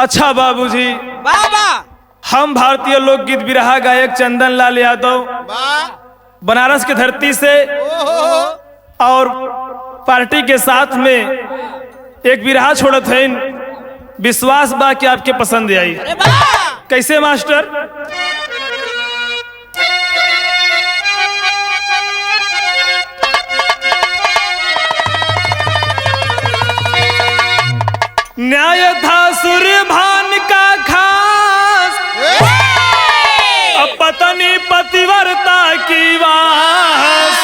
अच्छा बाबूजी, बाबा हम भारतीय लोकगीत बिरहा गायक चंदन लाल यादव बनारस की धरती से और पार्टी के साथ में एक बिरहा छोड़त है। विश्वास बा कि आपके पसंद आई। कैसे मास्टर? न्याय था सुरभान का खास, अब पत्नी पतिव्रता की वास।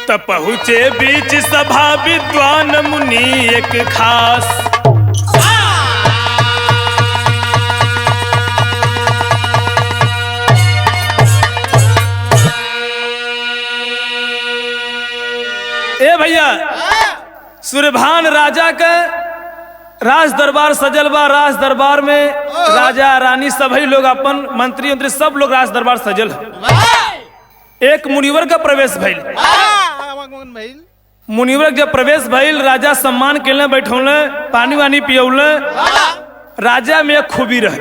तब पहुँचे बीच सभा विद्वान मुनि एक खास। ए भैया, सुरभान राजा का राज दरबार सजल बा। राज दरबार में राजा रानी सभी लोग अपन मंत्री सब लोग राज दरबार सजल है। एक मुनिवर का प्रवेश भइल। मुनिवर जब प्रवेश भइल, राजा सम्मान के लिए बैठौले, पानी वानी पियौले। राजा में एक खूबी रहे।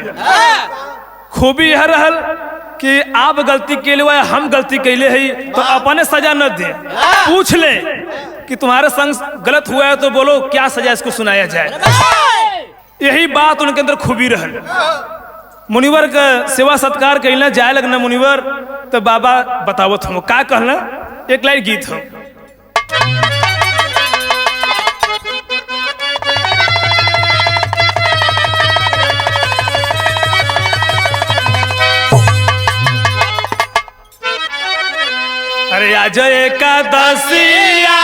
खूबी यह रहल कि आप गलती के लिए हम गलती कैले है तो अपने सजा न दे, पूछ ले कि तुम्हारे संग गलत हुआ है तो बोलो क्या सजा इसको सुनाया जाए। यही बात उनके अंदर खूबी रहल। मुनिवर का सेवा सत्कार कैले जाए लगना मुनिवर, तो बाबा बतावत हम का कहना। एक लाइन गीत हो। अरे आज एकादशिया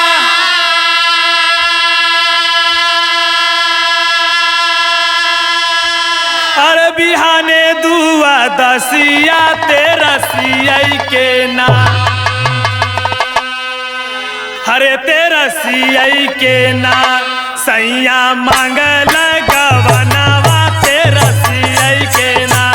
अरे बिहाने दुआ दसिया तेरसिया के ना। अरे तेरसिया के ना सैया मांगल गवनवा तेरसिया के ना।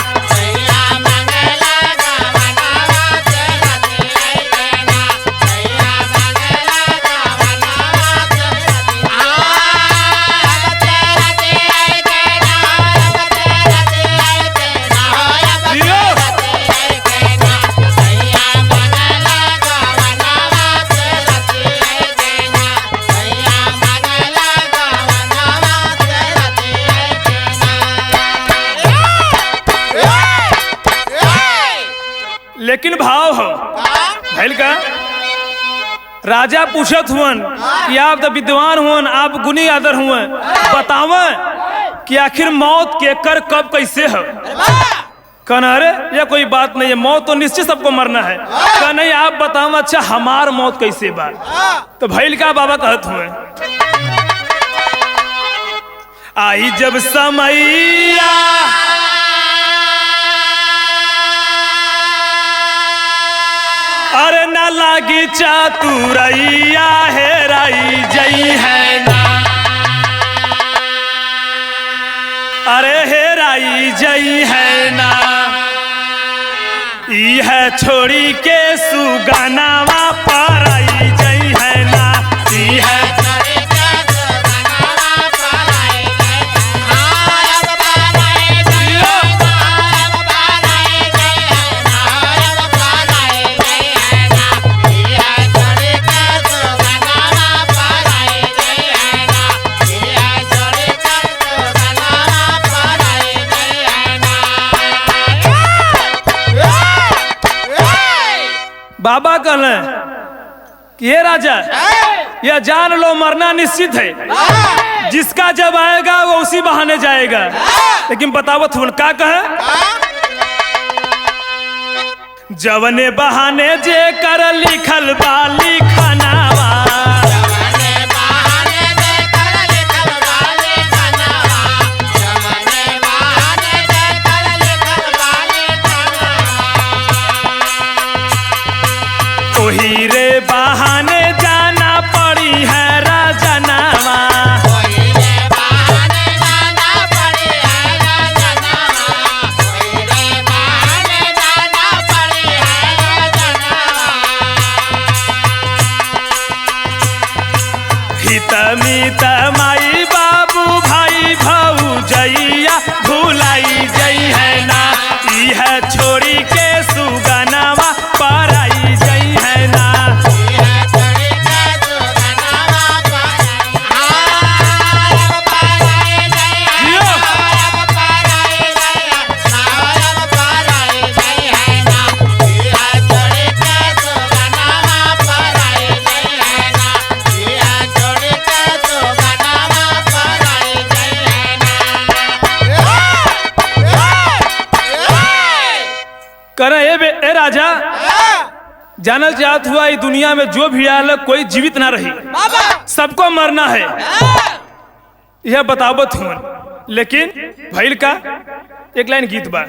लेकिन भाव हो भैल का राजा पूछत हुअन कि आप तो विद्वान हुअन, आप गुनी आदर हुअन, बताव कि आखिर मौत के कर कब कैसे हो। कहना अरे यह कोई बात नहीं है, मौत तो निश्चित सबको मरना है। कह नहीं आप बताओ अच्छा हमार मौत कैसे बा। तो भैल का बाबा कहत हुए आई जब समैया अरे न लागी चातुरैया हेराई जई है ना। अरे हेराई जई है ना। ई है छोड़ी के सुगनावा पाराई जई है ना। ई है बाबा कहले कि ये राजा यह जान लो मरना निश्चित है, जिसका जब आएगा वो उसी बहाने जाएगा। लेकिन बतावत हूं का कहे जवने बहाने जे कर लिखल बा लिखनावा। ओही रे बहाने जाना पड़ी है राजनावा। करे ए राजा, जानल चाहत हुआ इस दुनिया में जो भी आल कोई जीवित ना रही, सबको मरना है, यह बतावत हूँ। लेकिन भैल का एक लाइन गीत बा,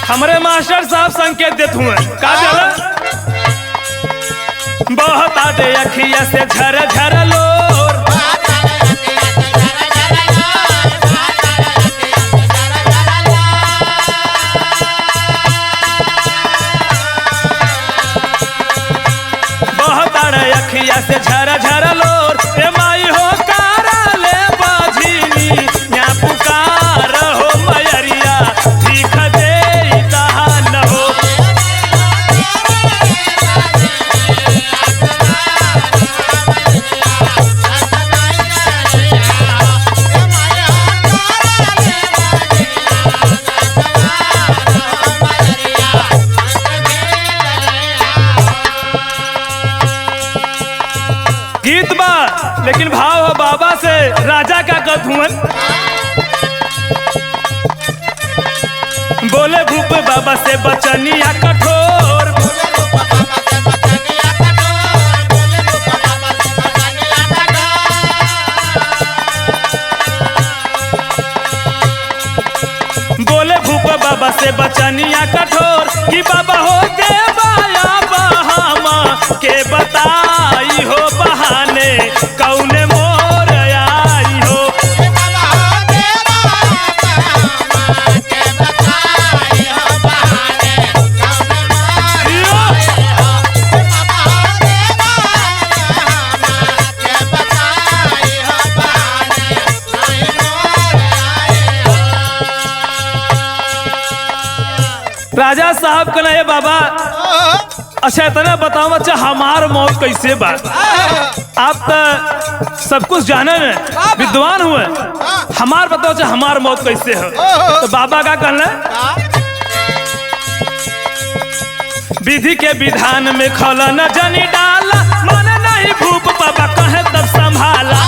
हमारे मास्टर साहब संकेत देते हुए का जला बहुत आते अखिया से झर झर लोर, बहुत आते अखिया से झर झर लोर, ए माई हो कारा ले बाझीनी या पुकार हो मयरिया भीख दे गीत बा। लेकिन भाव हो बाबा से राजा का कथुअन, बोले भूप बाबा से बचनिया कठोर, बोले भूप बाबा से बचनिया कठोर कि बाबा हो देवाया बहामा के बताई हो बहाने कौने मोर आई हो, राजा साहब कहना है बाबा अच्छा इतना बताओ अच्छा हमार मौत कैसे बा, आप तो सब कुछ जाने में विद्वान हुए, हमार बताओ अच्छा हमार मौत कैसे हो। तो बाबा का कहना विधि के विधान में खौला न जनी डाला, मन नहीं भूप बाबा कहे तब संभाला,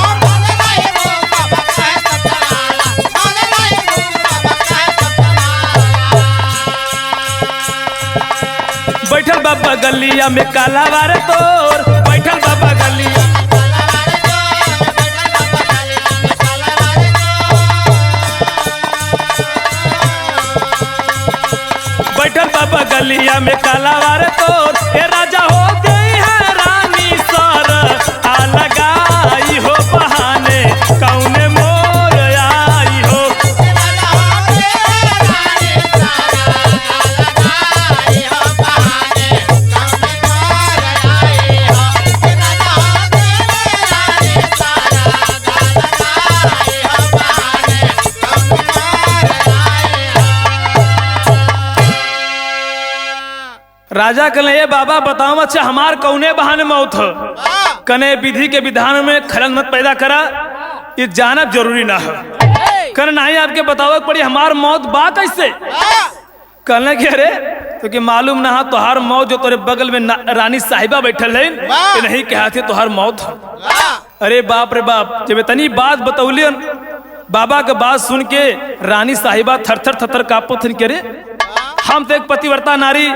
बैठल बाबा गलिया में काला वारे तोर, बैठल बाबा गलिया, बैठल बाबा गलिया में काला वारे तोर, ए राजा हो गई है रानी सर आ लगाई हो बहाने कौने मोर आई हो, राजा कहले ये बाबा बताओ अच्छा हमार कौने बहाने मौत हो, कने विधि के विधान में खलल मत पैदा करा, ये जानब जरूरी ना हो, कने नहीं आपके बताओ पड़ी हमार मौत बा कैसे, कहने के अरे तो कि मालूम ना हो तोहार मौत जो तोरे बगल में रानी साहिबा बैठल है नहीं कहा थे तोहार मौत हो। अरे बाप रे बाप, जब इतनी बात बतौलियन बाबा के बात सुन के रानी साहिबा थर थर कांपत थे, रे हम तो एक पतिव्रता नारी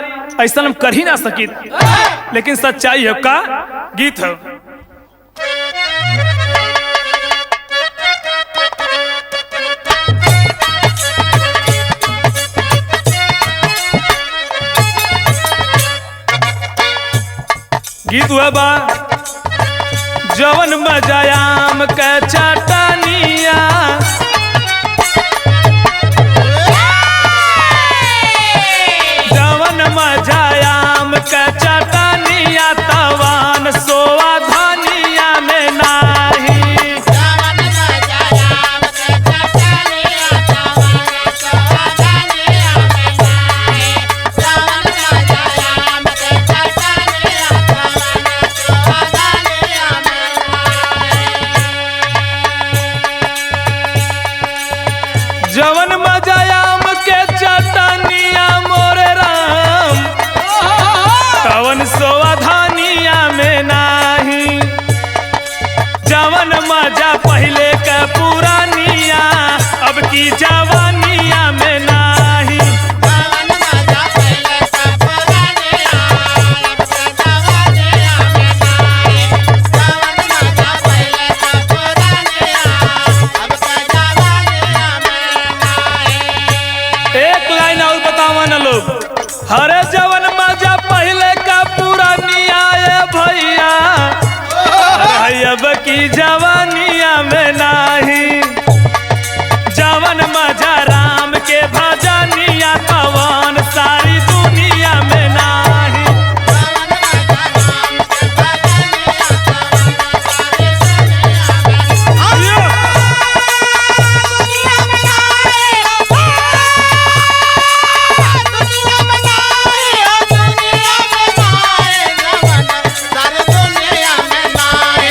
ऐसा हम कर ही ना सकी, लेकिन सच्चाई है का गीत है। गीत हुआ बा जवन मजायाम के चटनिया, जवन मजायाम के चटनिया तवान सोआ धनिया में नाही, जवन मजायाम के चटनिया तवान सोआ धनिया में नाही, जवन मजायाम के चटनिया तवान सोआ धनिया में नाही, जवन मजायाम के की जवानिया में नाही। जवन मजा पहले का पुराने अब के जवानिया में नाए। जवन मजा पहले का पुराने अब के जवानिया में नाए। एक लाइन और बतावा ना लोग। हरे जवन मजा पहले का पुरानी आए भैया, अब की जवानिया में नाही। जवन मजा राम के भजनिया कवन सारी दुनिया में नाही। जवन मजा राम के भजनिया कवन सारी दुनिया में यो! दुनिया में नाए। दुनिया में नाए, दुनिया में नाए। जवन सारी दुनिया में नाए।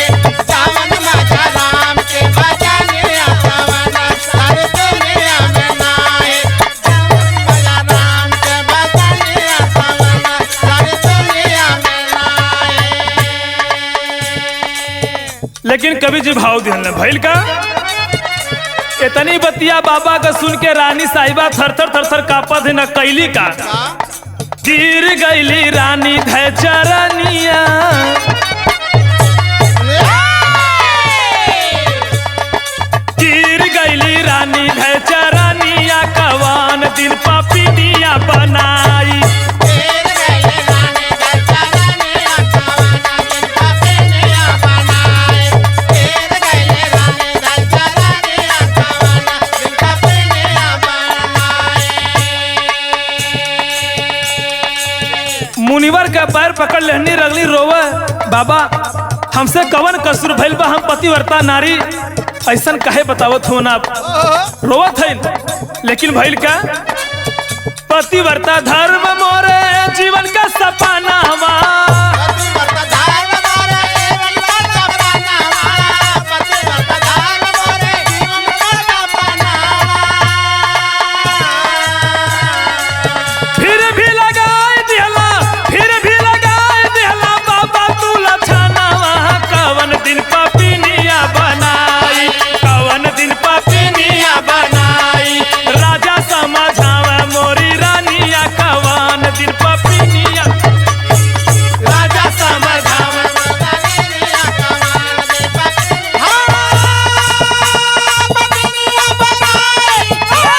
जवन मजा राम के भजनिया कवन सारी दुनिया में नाए। जवन मजा राम के भजनिया कवन सारी दुनिया में नाए। लेकिन कवि जी भाव दिहल भइल का इतनी बतिया बाबा का सुन के रानी साहिबा थरथर थरथर कापत है न कैली का। गिर गईली रानी धै चरनिया, गिर गईली रानी धै चरनिया कवन दिन पपीनिया बनाई। तेर गए रानी दल चरनिया कवन दिन पपीनिया बनाए। तेर गए रानी दल चरनिया कवन दिन पपीनिया बनाए। मुनिवर का पैर पकड़ लेहनी रगली रोवे, बाबा हमसे कवन कसूर भइल बा, हम पतिव्रता नारी ऐसन काहे बतावत हो ना। रोवत है लेकिन भइल का पतिव्रता धर्म मोरे जीवन का सपना हवा। पतिव्रता धर्म मोरे जीवन का सपना हवा। पतिव्रता धर्म मोरे जीवन का सपना हवा। फिर भी लगाए दिहला, फिर भी लगाए दिहला बाबा तू लछनावा। कवन दिन पपीनिया बनाई, कवन दिन पपीनिया बनाई। राजा समझावे मोरी रानिया कवन दिन पपीनिया। राजा समझावे पपीनिया कवन दिन पपीनिया पपीनिया बनाए। पपीनिया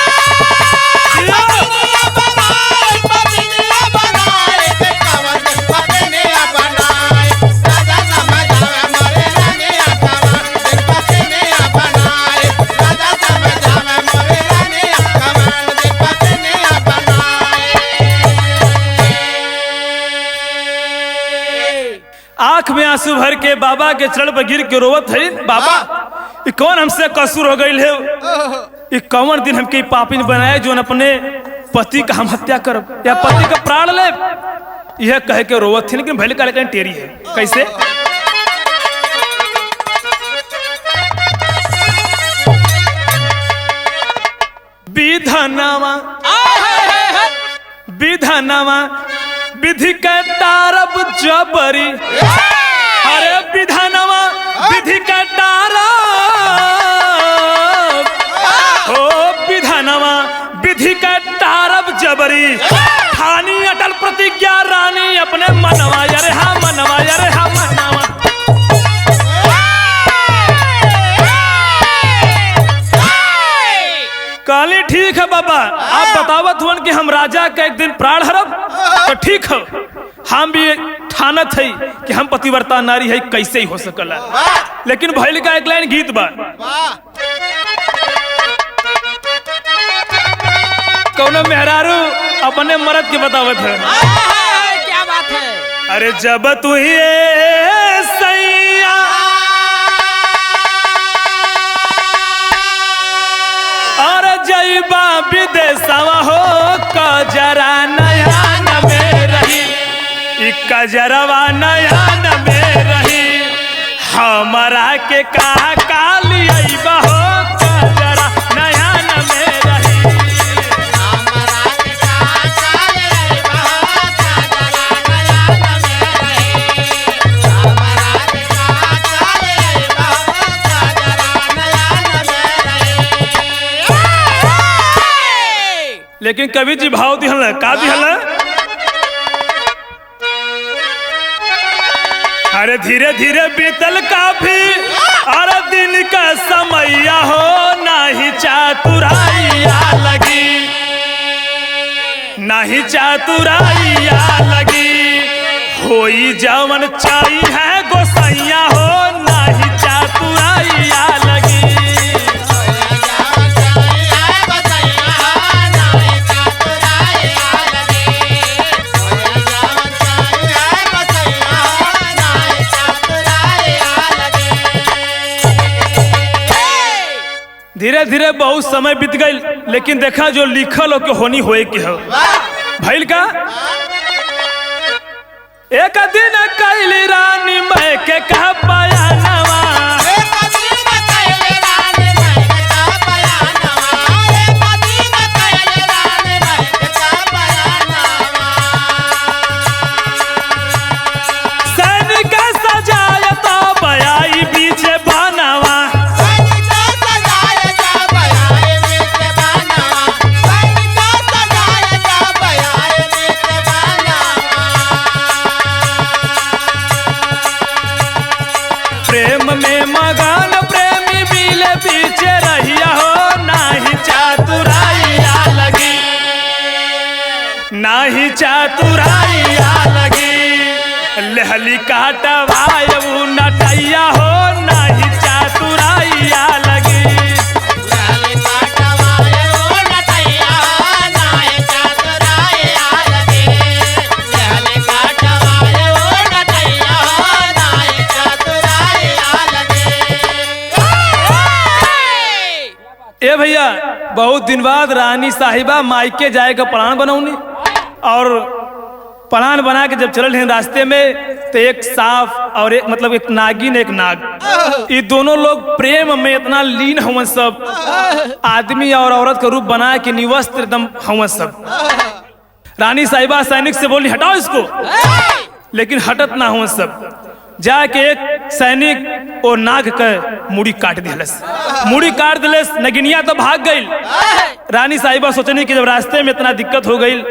बनाए, पपीनिया बनाए। कवन दिन पपीनिया बनाए। राजा समझावे मोरे रानिया कवन दिन पपीनिया बनाए। राजा समझावे मोरे रानिया कवन दिन पपीनिया बनाए। आंख में आंसू भर के बाबा के चरण पर गिर के रोवत है, बाबा ये कौन हमसे कसूर हो गई है। ये कौन दिन हमके पापिन बनाए जो अपने पति का हम हत्या करब या पति का प्राण ले। यह कह के रोवत थी लेकिन भले का लेकिन टेरी है कैसे। विधनवा विधनवा विधि के तारब जबरी। अरे विधनवा विधि के तारब, हो विधनवा विधि के तारब जबरी। ठानी अटल प्रतिज्ञा रानी अपने मनवा, अरे हाँ मनवा, अरे हाँ मनवा। काली ठीक है बाबा, आप बतावत हुन कि हम राजा का एक दिन प्राण हरब तो ठीक है। हम भी ठानत है कि हम पतिव्रता नारी है, कैसे ही हो सकला। लेकिन भइल का एक लाइन गीत बा, कौनो मेहरारू अपने मर्द के बतावत है। क्या बात है। अरे जब तू ही सैया और जईबा विदेशवा हो कजरा नयन में रही। ई कजरवा नयन में रही। हमरा के कहा काली अइबा हो कजरा नयन में रही। हमरा के कहा काली अइबा हो कजरा नयन में रही। हमरा के कहा काली अइबा हो कजरा नयन में रही। लेकिन कवि जी भाव दिहल का दिहल। अरे धीरे धीरे बीतल काफी अरे दिन का समैया हो नाही चातुराइया लगी, नाही चातुराइया लगी, होई जवन चाई है गोसैया हो नाही चातुराइया लगी। धीरे धीरे बहुत समय बीत गई, लेकिन देखा जो लिखल हो के होनी होए के हो भइल का। एक दिन कैली रानी मैं के कह पाया नवा, सैनिक सजाय तो बयाई बीचे बनवा, प्रेम में मगन प्रेमी मिले पीछे रहिया हो नाही चातुराइया लगी, नाही चातुराइया लगी, लहली काटवायु नटैया हो नाही चातुराइया लगी। ए भैया बहुत दिन बाद रानी साहिबा मायके जाए का प्लान बनौनी, और प्लान बना के जब चल रहे रास्ते में तो एक सांप और एक मतलब एक नागिन एक नाग, ये दोनों लोग प्रेम में इतना लीन हुए सब, आदमी और औरत का रूप बना के निवस्त्र एकदम हुए सब। रानी साहिबा सैनिक से बोली हटाओ इसको, लेकिन हटत ना हुए सब। जाके एक सैनिक और नाग के मुड़ी काट दिलस, मुड़ी काट दिलस, नगिनिया तो भाग गई। रानी साहिबा सोचनी कि जब रास्ते में इतना दिक्कत हो गई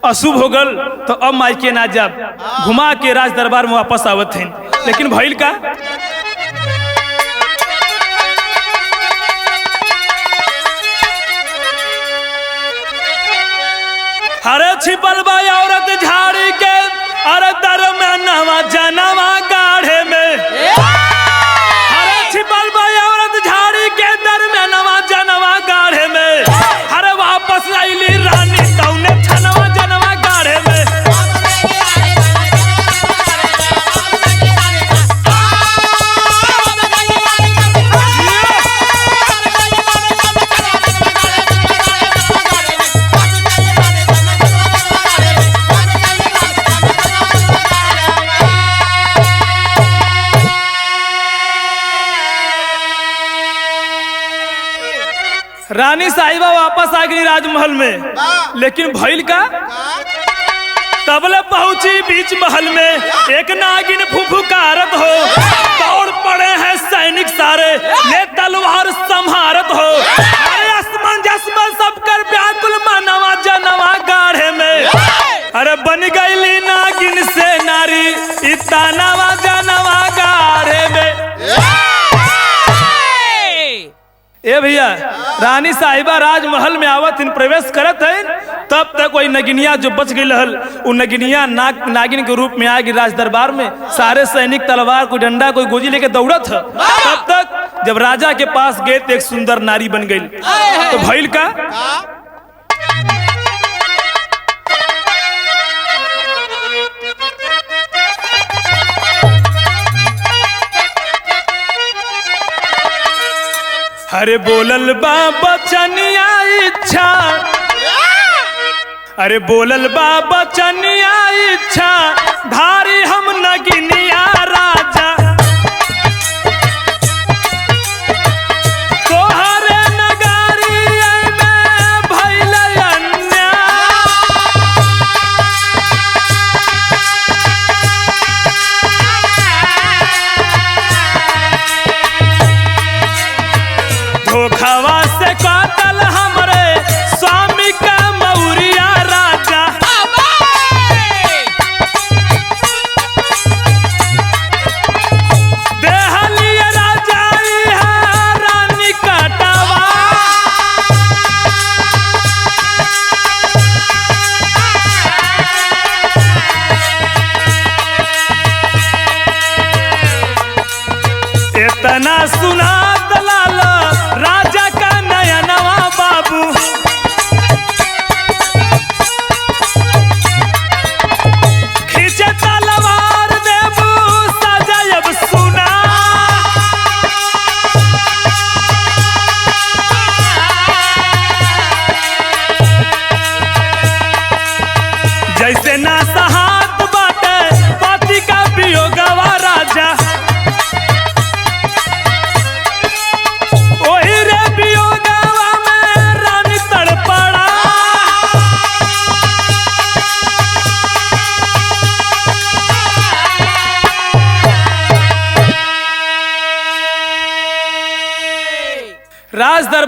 अशुभ हो गल तो अब मायके ना जब घुमा के राज दरबार में वापस आवत थे, लेकिन भइल का। अरे छिपल बा औरत झाड़ी के अरे दर में नवा जनवा गाढ़े में, अरे छिपल बा औरत झाड़ी के दर में नवा जनवा गाढ़े में, अरे वापस आईली रानी तौने छनवा जनवा गाढ़े में। रानी साहिबा वापस आ गई राजमहल में, लेकिन भइल का तबले पहुंची बीच महल में एक नागिन फुफुकारत हो, दौड़ पड़े हैं सैनिक सारे ले तलवार संहारत हो, अरे असमंजस में सब कर व्याकुल मनवा जनवा गाढ़े में, अरे बन गईली नागिन से नारी इतानवा जनवा गाढ़े में। ए भैया रानी साहिबा राजमहल में आवत इन प्रवेश करत है, तब तक वही नगिनिया जो बच गई हल वो नगिनिया नागिन के रूप में आ गई राज दरबार में। सारे सैनिक तलवार कोई डंडा कोई गोजी लेके दौड़त है। तब तक जब राजा के पास गए तो एक सुंदर नारी बन गई, तो भइल का अरे बोलल बा बचनिया इच्छा, अरे बोलल बा बचनिया इच्छा धारी हम नगिनिया राजा, तोहरे नगारी में भइल अन्याय, धोखावा से काटल हमरे स्वामी का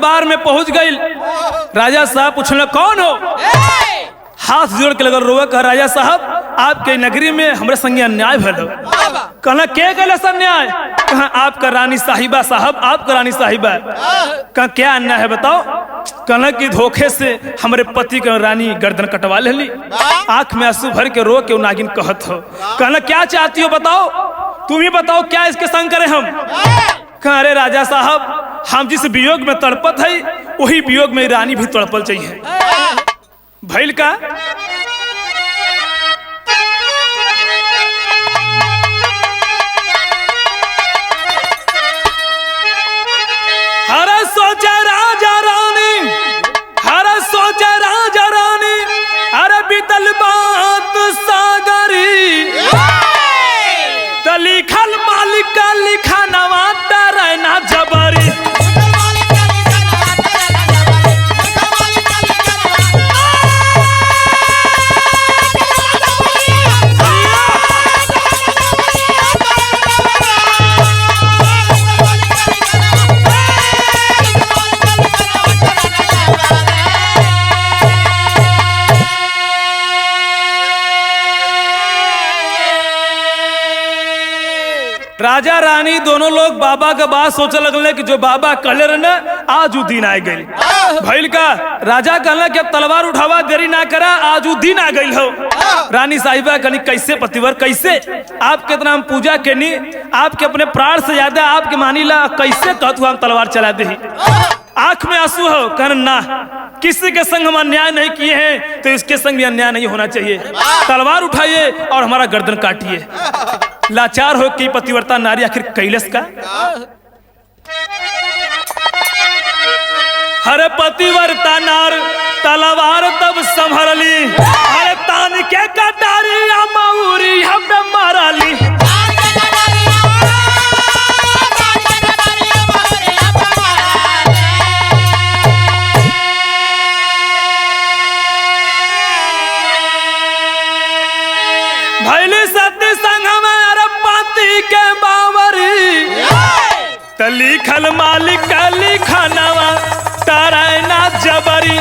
दरबार में पहुंच गई। राजा साहब पूछने कौन हो? हाथ जोड़ के लगल रोवे, कहा राजा साहब आपके नगरी में हमरे संगे अन्याय भल। कहना के गलत अन्याय? कहा आपका रानी साहिबा साहब, आपका रानी साहिबा। कहा क्या अन्याय है बताओ? कहना कि धोखे से हमारे पति के रानी गर्दन कटवा लेली। आंख में आंसू भर के रो के नागिन कहत हो। कहना क्या चाहती हो बताओ, तुम ही बताओ क्या इसके संग करें हम? कहा अरे राजा साहब हम जिस वियोग में तड़पत है वही वियोग में रानी भी तड़पल चाहिए। भैल का हर सोचा राजा रानी, हर सोचा राजा रानी, अरे बीतल बात सागरी, तो लिखल मालिक का लिखा नवाता रहना जबरी। राजा रानी दोनों लोग बाबा का बात सोचे लगले कि जो बाबा कहले रहे ना आज उ दिन आ गई। भैल का राजा कहला कि अब तलवार उठावा, देरी ना करा, आज उ दिन आ गई हो। रानी साहिबा कहनी कैसे पतिवर कैसे? आपके इतना हम पूजा केनी, आपके अपने प्राण से ज्यादा आपके मानीला, कैसे कहतु हम तलवार चला दे? आंख में आंसू हो। कहना ना, किसी के संग हम अन्याय नहीं किए हैं तो इसके संग भी अन्याय नहीं होना चाहिए। तलवार उठाइए और हमारा गर्दन काटिए। लाचार हो कि पतिव्रता नारी आखिर कैलस का? हरे पतिव्रता नार तलवार तब संभरली, अरे तान के कटारी मऊरी हम मारली। भैली सती संग में अरे पाती के बावरी, तो लिखल मालिक का लिखनवा तारायना जबरी।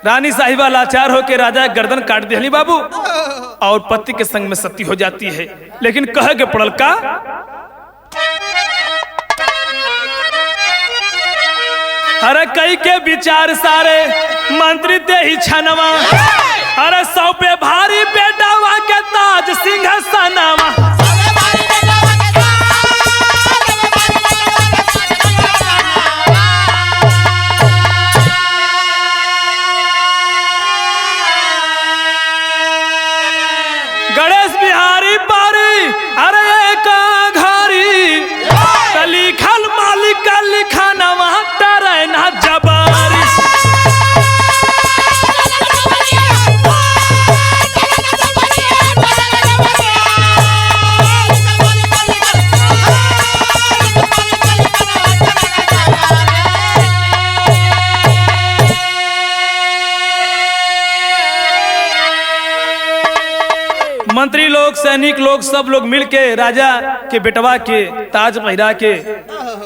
रानी साहिबा लाचार होकर राजा गर्दन काट दिली बाबू, और पति के संग में सती हो जाती है। लेकिन कह के पड़ल का अरे कई के विचार सारे मंत्री ते ही छनवा, अरे सौ पे भारी बेटावा के ताज सिंहासनवा। गणेश बिहारी पारी अरे एक घारी, लिखल मालिक का लिखनवा तारायना जबरी। मंत्री लोग, सैनिक लोग, सब लोग मिलके राजा के बेटवा के ताज पहिरा के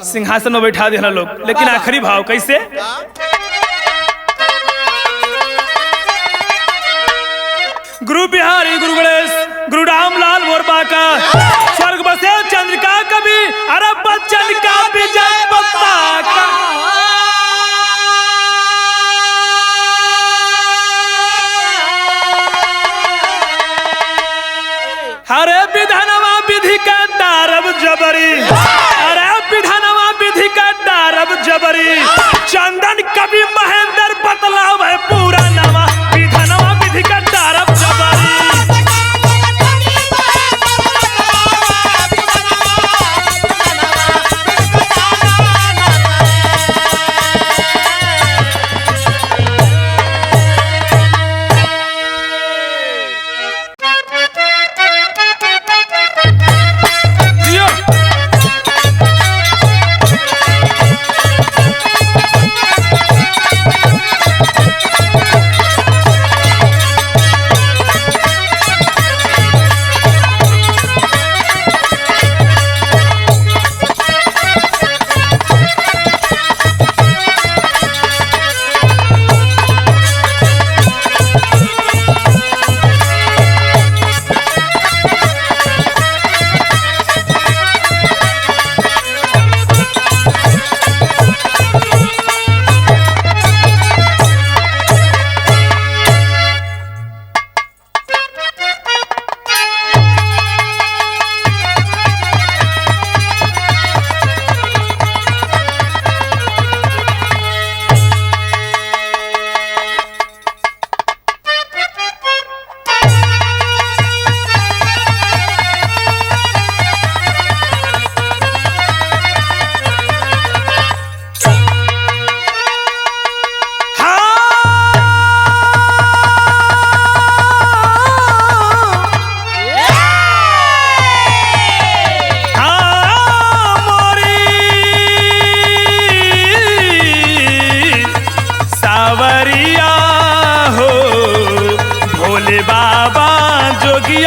सिंहासन में बैठा देना लोग। लेकिन आखिरी भाव कैसे? गुरु बिहारी, गुरु गणेश, गुरु रामलाल मोरबा का स्वर्ग बसे चंद्रिका कवि, अरे बच्चन का विजय पताका। अरे विधानवा विधि का डारब जबरी, अरे विधानवा विधि का डारब जबरी। चंदन कवि महेंद्र बतलाव है पूरा नवा, विधानवा विधि का डारब जबरी।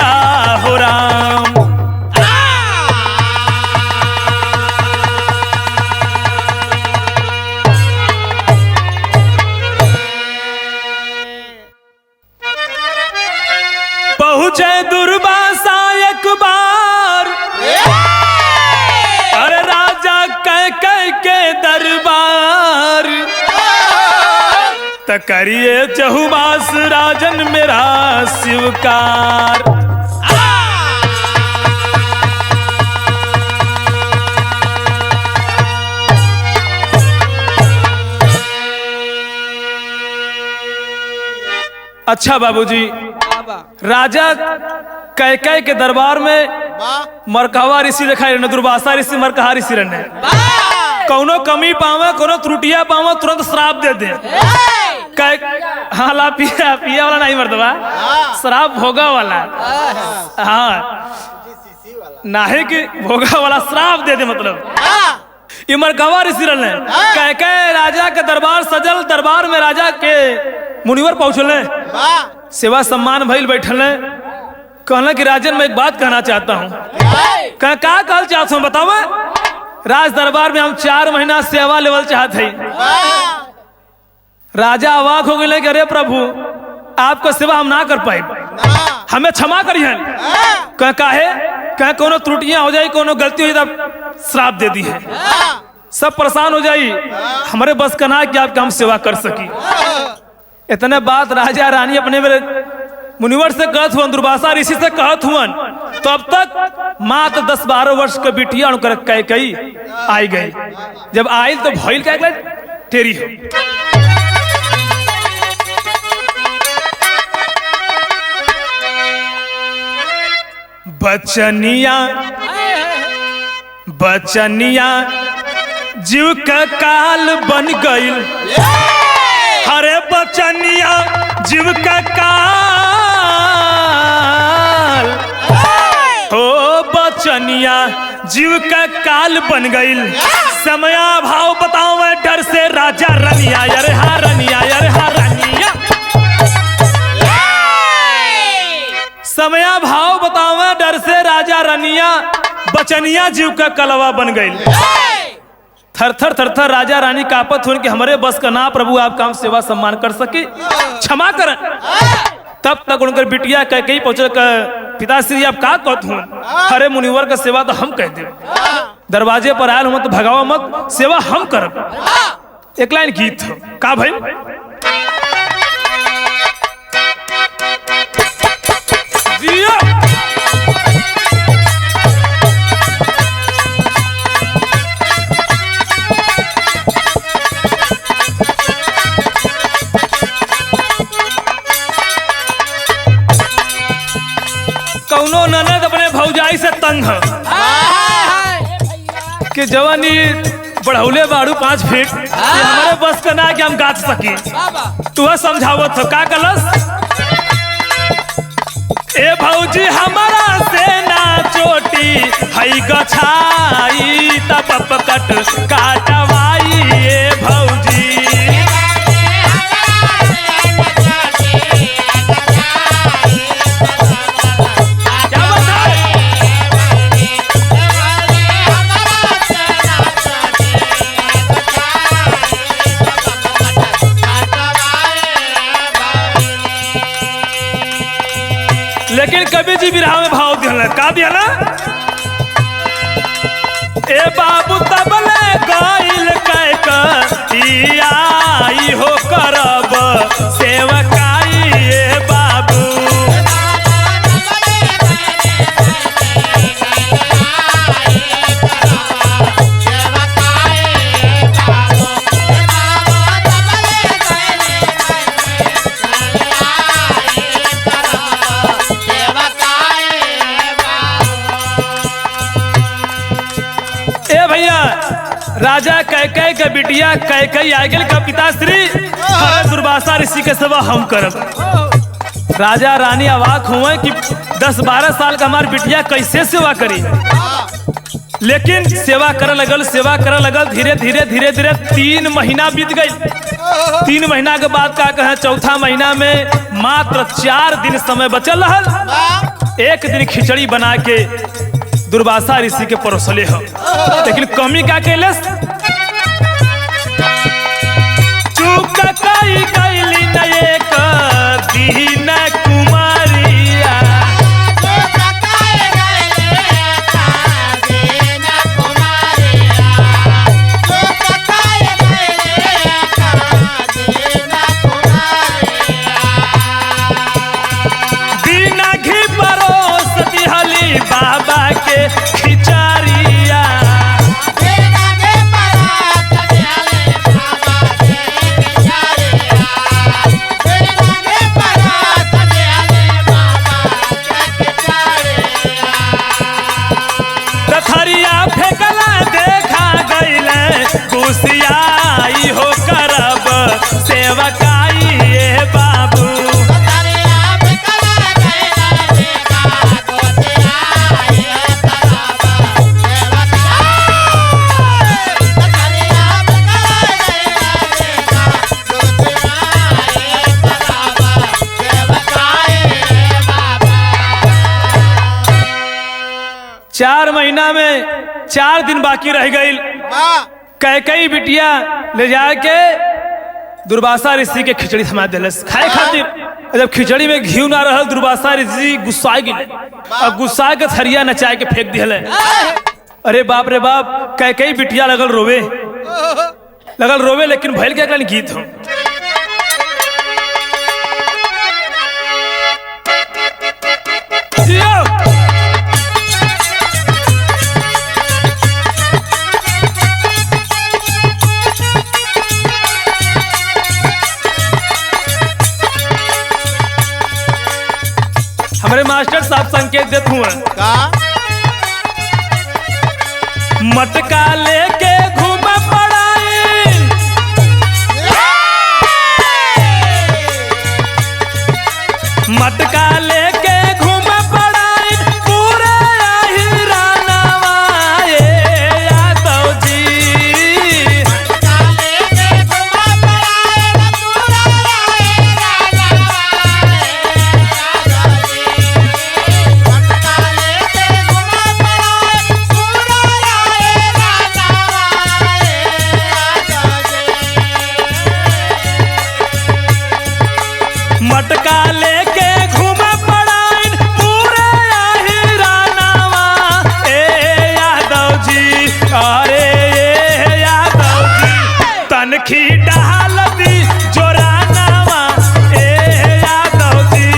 बिटिया हो राम। पहुंचे दुर्वासा एक बार अरे राजा कह के दरबार त करिए चहुमास राजन मेरा स्वीकार। अच्छा बाबूजी, राजा कैकेयी के दरबार में मरकहवा ऋषि दिखाई रहने, दुर्वासा ऋषि मरकहा ऋषि रहने। कौनो कमी पावे कोनो त्रुटिया पावे तुरंत श्राप दे दे। हाँ ला पिया पिया वाला नहीं मर्दवा, श्राप भोगा वाला। हाँ नाहे कि भोगा वाला श्राप दे दे मतलब। ये मरकहवा ऋषि रहने। कैकेयी राजा के दरबार सजल, दरबार में राजा के मुनिवर पहुंचले, सेवा सम्मान भइल बैठल। कहना कि राजन मैं एक बात कहना चाहता हूँ। क्या कहल चाहता हूँ बताओ। राज दरबार में हम 4 महीना सेवा लेवल चाहते हैं। राजा अवाक हो गए कि अरे प्रभु आपका सेवा हम ना कर पाए, हमें क्षमा करिए। कहे कोनो त्रुटियां हो जाए, कोनो गलती हो जाए तब श्राप दे दी है, सब परेशान हो जाई, हमारे बस का ना कि आपका हम सेवा कर सकी। इतने बात राजा रानी अपने मेरे मुनिवर से कहत हुआ, दुर्वासा ऋषि से कहत हुआ। तो अब तक मात्र 10-12 वर्ष के बिटिया उनकर कैकेयी आई गई। जब आई तो भइल क्या तेरी हो। बचनिया बचनिया जीव का काल बन गई। हरे बचनिया जीव का काल हो, बचनिया जीव का काल बन गई। समया भाव बताओ मैं डर से राजा रनिया, अरे हा रनिया, अरे हा रनिया। समया भाव बताओ मैं डर से राजा रनिया, बचनिया जीव का कलवा बन गई। थर थर थर थर राजा रानी कापत हुन कि हमारे बस का ना प्रभु आपका हम सेवा सम्मान कर सके, क्षमा कर। तब तक उनकर बिटिया कैकेयी पहुंचे, पिताश्री आप का कहत हुन? अरे मुनिवर का सेवा तो हम कह दे, दरवाजे पर आयल हम तो भगावा मत, सेवा हम करब। एक लाइन गीत हो का भाई। कौनो ननद अपने भौजाई से तंग है कि जवानी बढ़ौले बाड़ू 5 फीट, हमारे बस का ना कि हम गाच सकी। तू समझावत हो का कलस। ए भौजी हमारा से ना चोटी हई गछाई तब पकट काटवाई। ए भौजी लेकिन कभी जी बिरहा में भाव दिया का दिया ना। ए बाबू तबले गाइल कैकेयी आई हो करब सेवकाई। ए बाबू राजा कैकेयी के बिटिया कैकेयी आ गेल का पिताश्री दुर्वासा ऋषि के सेवा हम करब। राजा रानी अवाक हुए कि 10-12 साल का हमारी बिटिया कैसे सेवा करी। लेकिन सेवा करे लगल, सेवा करे लगल, धीरे धीरे धीरे धीरे 3 महीना बीत गई। 3 महीना के बाद का कहे, चौथा महीना में मात्र 4 दिन समय बचल रहल। एक दिन खिचड़ी बना के दुर्वासा ऋषि के परोसले हो, लेकिन कमी का केले चूक कई कैली न एक दीन कुमारिया। बिना घी परोस दिहली बाबा के खिचड़िया। थरिया फेंकला देखा गईले कुसियाई हो करब सेवकाई ए बाबू। चार महीना में 4 दिन बाकी रह गई। कई बिटिया ले जाके दुर्वासा ऋषि के खिचड़ी थमा दिलस खाए खातिर। जब खिचड़ी में घी ना रहल दुर्वासा ऋषि गुस्सा गए और गुस्सा के थरिया नचाए के फेंक दिले। अरे बाप रे बाप, कई बिटिया लगल रोवे, लेकिन भइल क्या गीत हो। हमारे मास्टर साहब संकेत देते हुए मटका लेके घूम पड़ाई, मटका लेके घूम पड़ाई पूरा हिरानवा ए यादव जी। मटका लेके घूम पड़ाइन पूरे हिरानवा ए यादव जी। अरे ए यादव जी तनखी डाल दी जोरानवा ए यादव जी।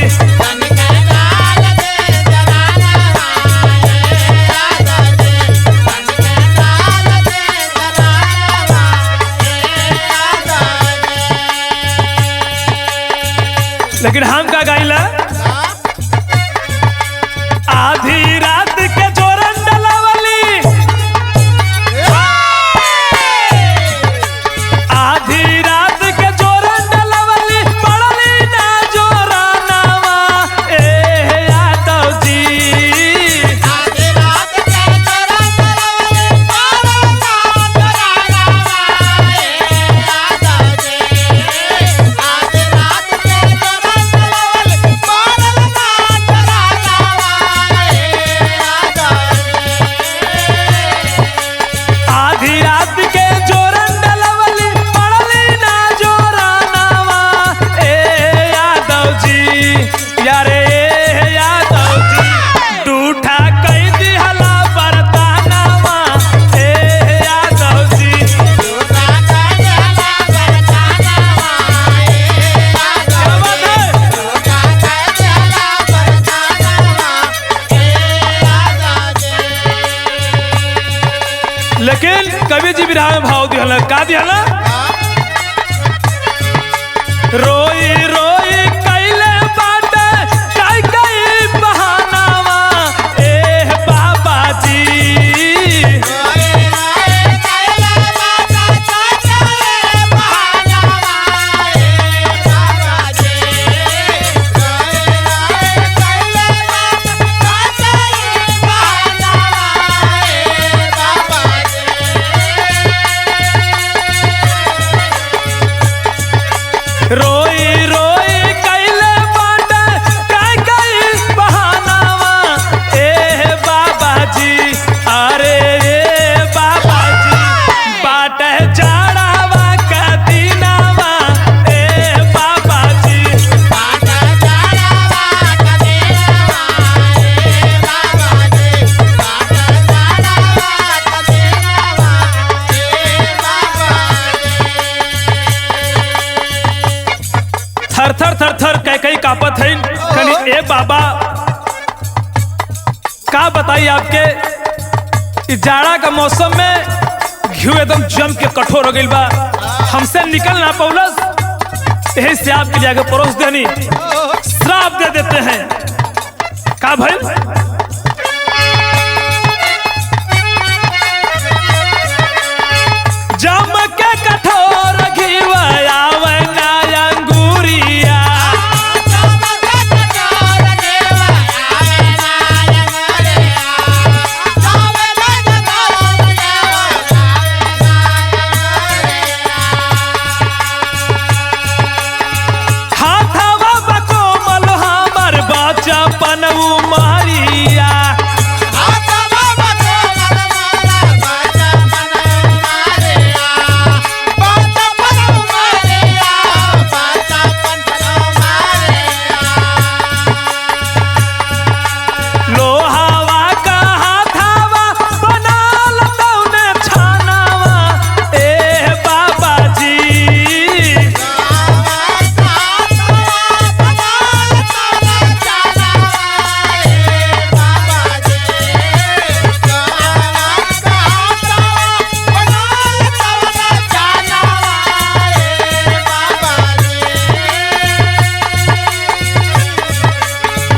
लेकिन हम का गाइला आधी रात के जोरन डलावली, आधी रात के जोरन डलावली पड़ली ना जोरानवा ए यादव जी। आधी रात के जोरन डलवली पड़ली ना जोरानवा ए यादव जी। यारे ए यादव जी डूठा कई दिहला बरतानवा ए यादव जी। लेकिन कवि जी विरह में भाव दिहला का दिहला रोई रोई कैले बाटे कई बहानावा ए बाबा जी। रोई थर थर थर थर कई कापत है। कहीं ए बाबा का बताई आपके इस जाड़ा का मौसम में घी एकदम जम के कठोर हो गई बा, हमसे निकल ना पौलस, यही से आपके लिए आगे परोस देनी श्राप दे देते हैं। का भाई जम के कठोर घीवा अंगूरिया, हाथवा बकोमल हमर बचपन उमरिया, लोहावा का हाथवा बनाल तौने छानावा ए बाबा जी,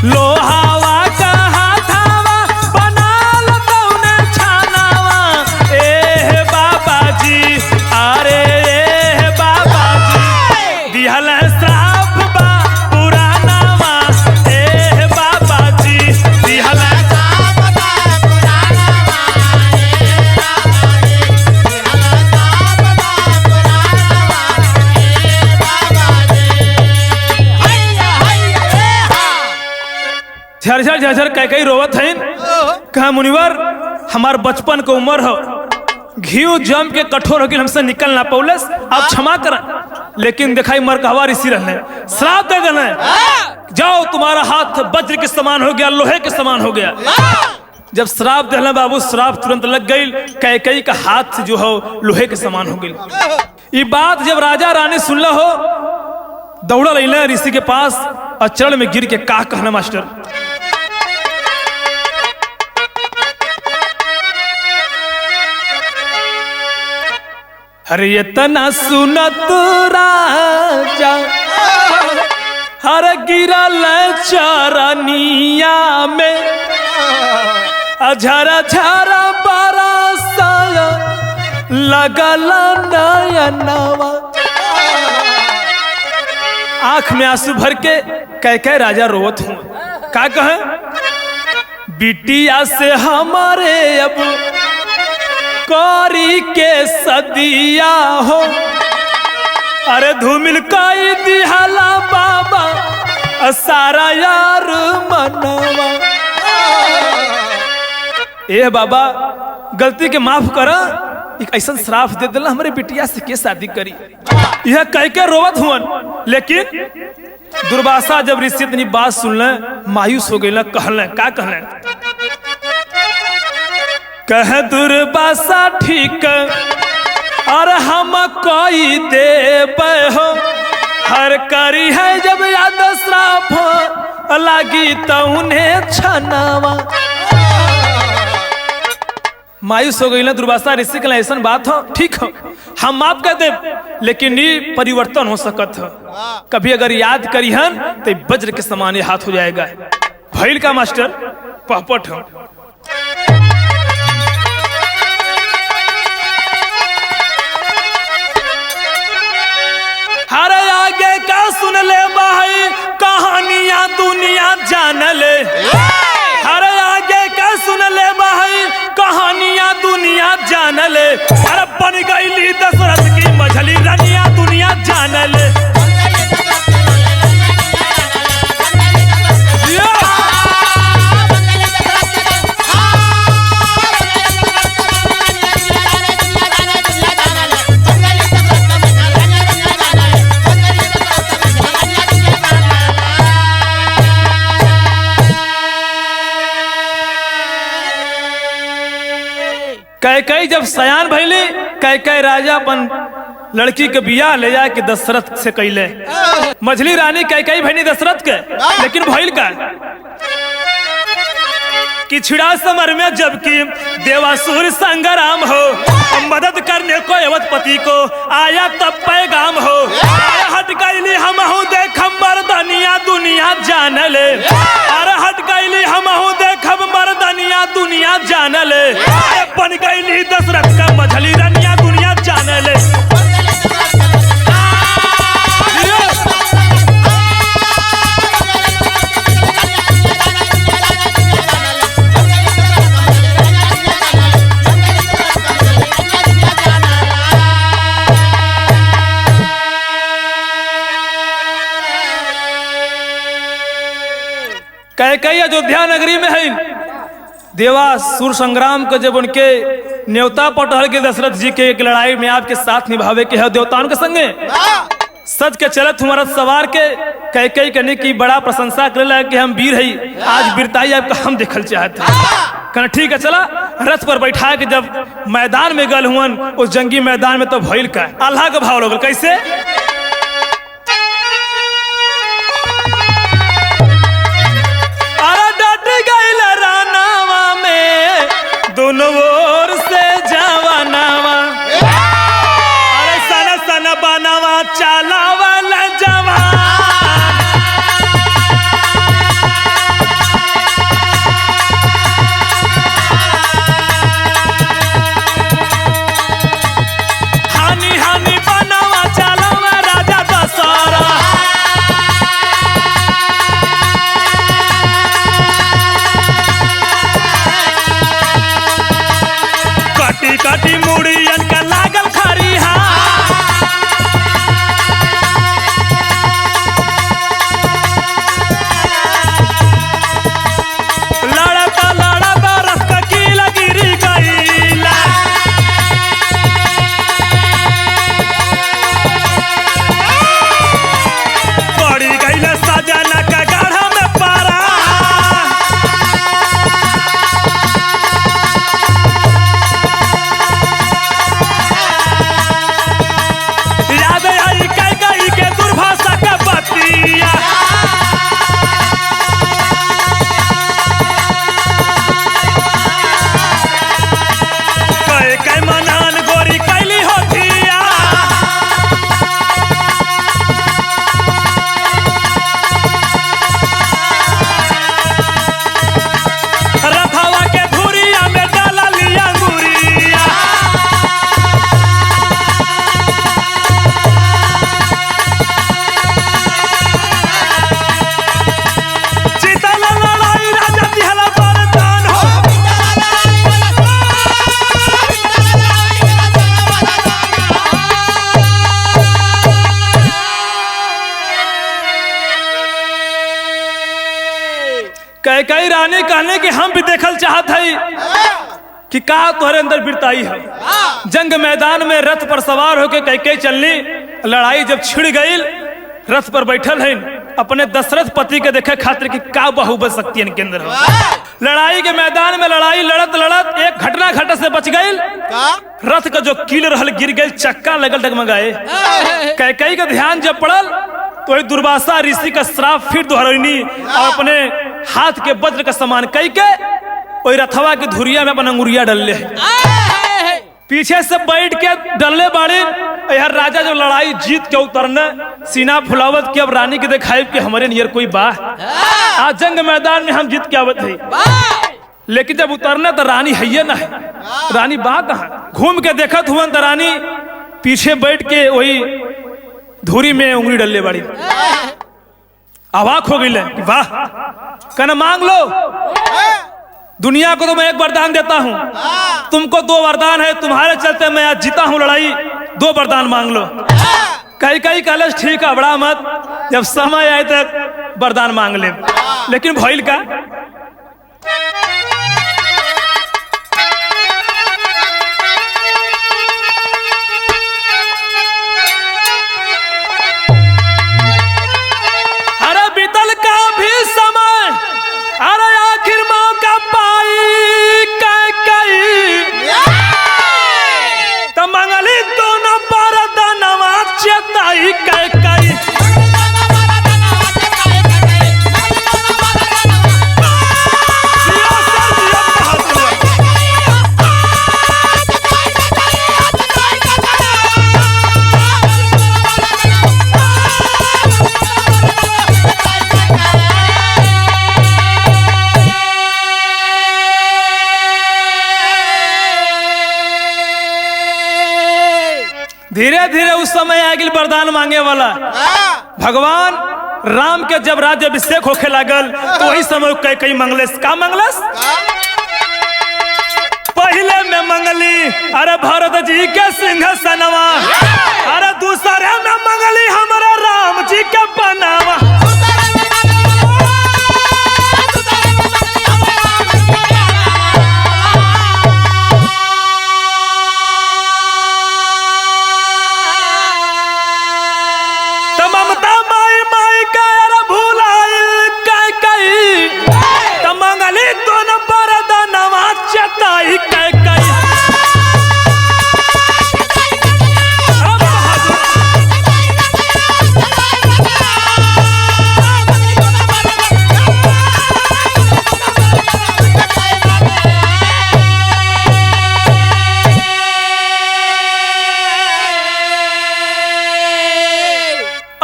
लोहावा का हाथवा बनाल तौने छानावा ए बाबा जी, अरे ए बाबा जी दिहल श्राप बा पुरानावा ए बाबा जी, दिहल झरझर झरझर कई रोवत है। कहा मुनिवर हमार बचपन के उम्र हो, घी जम के कठोर हो गई, हमसे निकल ना पौलस, आप क्षमा कर। लेकिन दिखाई मरकहवा ऋषि रहने श्राप दे देना, जाओ तुम्हारा हाथ वज्र के समान हो गया, लोहे के समान हो गया। जब श्राप देना बाबू, श्राप तुरंत लग गई, कई का हाथ जो हो लोहे के समान हो गई। ये बात जब राजा रानी सुनला हो, दौड़ा रही ऋषि के पास और चरण में गिर के का कहना मास्टर, अरे इतना सुनत राजा हर गिरल चरनिया में, झरा झरा बरस लगल नयनवा, आंख में आंसू भर के कह राजा रोवत हूं। का कहे बिटिया से हमारे अब कौरी के सदिया हो, अरे धूमिल कई दिहला बाबा सारा यार मनवा, ए बाबा गलती के माफ करा, एक ऐसा श्राप दे दिला हमारे बिटिया से के शादी करी। यह कह के रोवत हुआ, लेकिन दुर्वासा जब ऋषि इतनी बात सुनले मायूस हो गई, कहले का कहले, कह दुर्वासा ठीक और हम कोई देव हो, हर करी है जब याद श्राप लागी तो उन्हें छनावा। मायूस हो गई ना दुर्वासा ऋषि के ऐसा बात हो, ठीक हो हम माफ कर दे, लेकिन ये परिवर्तन हो सकत हो, कभी अगर याद करी हन तो वज्र के समान हाथ हो जाएगा। भैल का मास्टर पहपट हो, हर आगे का सुन ले भाई कहानियां दुनिया जान ले, हर आगे का सुन ले भाई कहानियां दुनिया जान ले, हर बन गई दशरथ की मझली रनिया दुनिया जान ले। कई जब सयान भैली, कई राजा अपन लड़की के बियाह ले जाके दशरथ से कैले। मझली रानी कई भैनी दशरथ के, लेकिन भइल का कि छिड़ा समर में जबकि देवासुर संग्राम हो, मदद करने को अवधपति को आया तब पैगाम हो। हट गईली हम देखम मर्दनिया दुनिया जान ले, अरे हट गईली हम देखम मर्दनिया दुनिया जान ले, बन गईली दशरथ का मझली रनिया दुनिया जान ले। कई अयोध्या नगरी में है देवासुर संग्राम को जब उनके न्योता पटहल के दशरथ जी के एक लड़ाई में आपके साथ निभावे के है देवताओं के संगे सच के चलत हमारा सवार के कई करने की बड़ा प्रशंसा कर कि हम वीर है, आज वीरताई आपका हम देखल चाहते हैं। कहना ठीक है चला, रथ पर बैठा के जब मैदान में गल हुआ उस जंगी मैदान में तो भइल का अल्लाह का भाव लोग कैसे दोनों ओर से जवानावा, अरे सन सन बनावा चाला वाला जवान, हानि हानि बनावा चाला वा राजा दशरथ। कटी मुड़ियन का लागल खरिहा, लड़ता लड़ता रथ का कीला गिरी गईला, पड़ी गईला सजना का गाढ़ा में पारा, कई रानी कहने कि हम भी देखल चाहत है कि का तोहरे अंदर वीरताई है। जंग मैदान में रथ पर सवार होकर कई चलनी, लड़ाई जब छिड़ गई रथ पर बैठल है अपने दशरथ पति के देखे खातिर कि का बाहुबल शक्ति इनके अंदर है। लड़ाई के मैदान में लड़ाई लड़त लड़त एक घटना घटे से बच गई, रथ का जो कील रहल गिर गई, चक्का लगल डगमगाए। कई का ध्यान जब पड़ल तो दुर्वासा ऋषि का श्राप फिर दोहरनी और अपने हाथ के वज्र का समान कई के वही रथवा की धुरिया में अपन अंगुरिया डलले है, पीछे से बैठ के डलले बाड़ी। यार राजा जो लड़ाई जीत के उतरने सीना फुलावत की अब रानी के दिखाई कि हमारे नियर कोई बा, आज जंग मैदान में हम जीत के आवत है, लेकिन जब उतरने तो रानी है ना है, रानी बा कहाँ। घूम के देखत हुआ तो रानी पीछे बैठ के वही धुरी में उंगली डलले बाड़ी, अवाक हो गई वाह, कहना मांग लो, दुनिया को तो मैं एक वरदान देता हूं, तुमको 2 वरदान है, तुम्हारे चलते मैं आज जीता हूं लड़ाई, 2 वरदान मांग लो। कई कलश ठीक है बड़ा मत, जब समय आए तक वरदान मांग ले, लेकिन भइल का मंगली दोनों पर दाना लगिल वरदान मांगे वाला। हाँ, भगवान राम के जब राज्य अभिषेक होखे लागल तो वही समय कई मंगलेश का मंगलस हाँ, पहले में मंगली अरे भरत जी के सिंहासनवा, अरे दूसरे में मंगली हमारे राम जी के बनावा।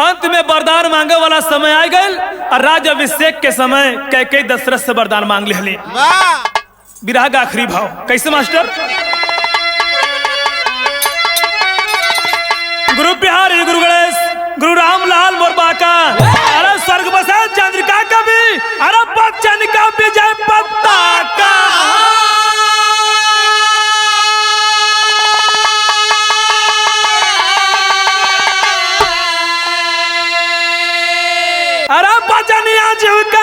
अंत में वरदान मांगे वाला समय आ गए और राज अभिषेक के समय कैकेयी दशरथ से वरदान मांग ले। वाह, विरह का आखिरी भाव कैसे मास्टर? गुरु बिहारी गुरु गणेश गुरु रामलाल मोरबाका, अरे स्वर्ग बसा चंद्रिका कवि, अरे बच्चन का विजय पताका। अरे बचनिया जीव का